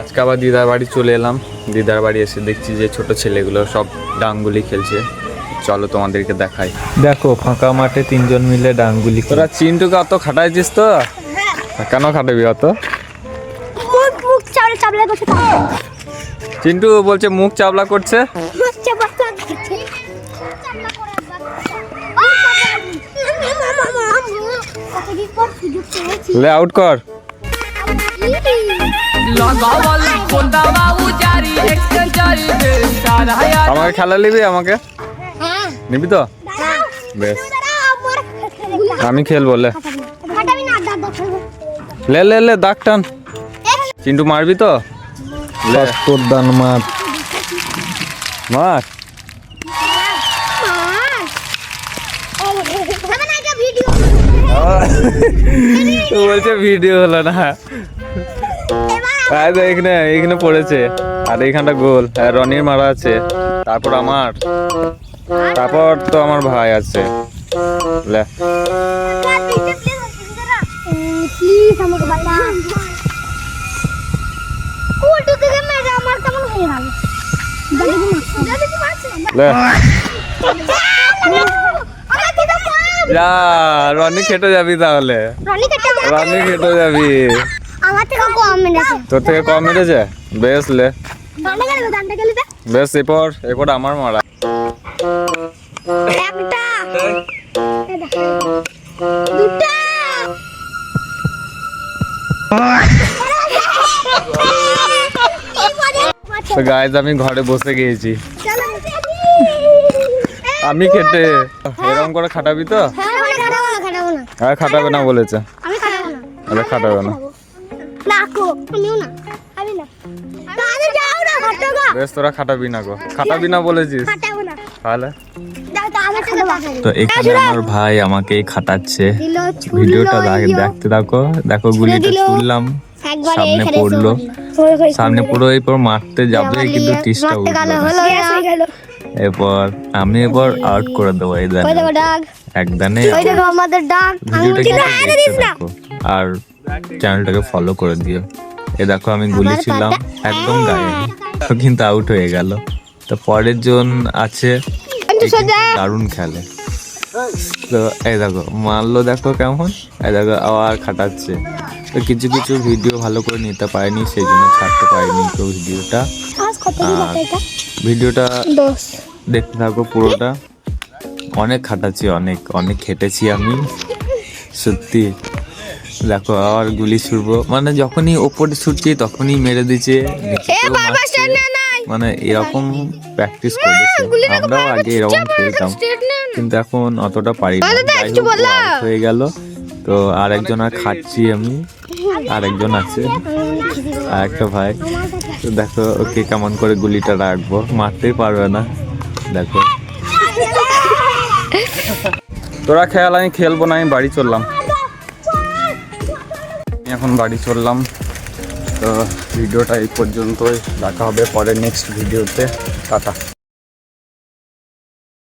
আজকে আবার দিদার বাড়ি চলে এলাম। দিদার বাড়ি এসে দেখছি যে ছোট ছেলেগুলো সব ডাঙ্গুলি খেলছে। চলো তোমাদেরকে দেখাই। দেখো ফাঁকা মাঠে তিনজন মিলে ডাঙ্গুলি। তোরা চিন্টুকে অত খাটাইছিস তো? কেন খাটাবি অত? চিন্টু বলছে মুখ চাবলা করছে। লে আউট কর। আমাকে খেলা নিবি? আমাকে নিবি তো? বেশ, আমি খেলবো। লে লে লে লে দাগ টান। চিন্টু মারবি তো? তোর দান মার মার। বলছে ভিডিও হলো না। এখানে এখানে পড়েছে আর এইখানটা গোল। রনির মারা আছে, তারপর আমার, তারপর তো আমার ভাই আছে। লে যা, রনি খেটে যাবি তাহলে। রনি খেটে যাবি। তোর থেকে কম মেরেছে? বেশ লে, বেশ এরপর আমার মারা। তো গাইজ আমি ঘরে বসে গিয়েছি। আমি খেটে এরকম করে খাটাবি তো? হ্যাঁ খাটাবে না বলেছে। আরে খাটাবে না। বেশ তোরা খাটাবি না গো, খাটাবি না বলেছিস তাহলে। তো এখানে আমার ভাই আমাকে খাটাচ্ছে। ভিডিওটা দেখতে থাকো। দেখো গুলিটা ছুড়লাম, সামনে পড়লো, সামনে পুরো এরপর মারতে যাবে কিন্তু টিসটা উঠলো। এরপর আমি এবার আউট করে দেবো। এই একদানে আর চ্যানেলটাকে ফলো করে দিও। এ দেখো আমি গুলি ছিলাম একদম গায়ে, কিন্তু আউট হয়ে গেল। তো পরের জন আছে, দারুণ খেলে। তো এই দেখো মারলো, দেখো কেমন। এই দেখো আবার খাটাচ্ছে। তো কিছু কিছু ভিডিও ভালো করে নিতে পারিনি, সেই জন্য ছাড়তে পারিনি। তো ভিডিওটা দেখতে থাকো পুরোটা। অনেক খাটাচ্ছি, অনেক অনেক খেটেছি আমি সত্যি। দেখো আবার গুলি ছুড়বো, মানে যখনই ওপরে ছুটছি তখনই মেরে দিচ্ছে। মানে এরকম প্র্যাকটিস করেছে। আমরাও আগে এরকম খেলতাম, কিন্তু এখন অতটা পারি না। হয়ে গেল। তো আর একজন আর খাচ্ছি আমি, আর একজন আছে, আর একটা ভাই। তো দেখো ওকে কেমন করে গুলিটা রাখবো, মারতেই পারবে না। দেখো তোরা খেয়াল, আমি খেলবো না, আমি বাড়ি চললাম। এখন বাড়ি চললাম। তো ভিডিওটা এই পর্যন্তই, দেখা হবে পরে নেক্সট ভিডিওতে। টাটা।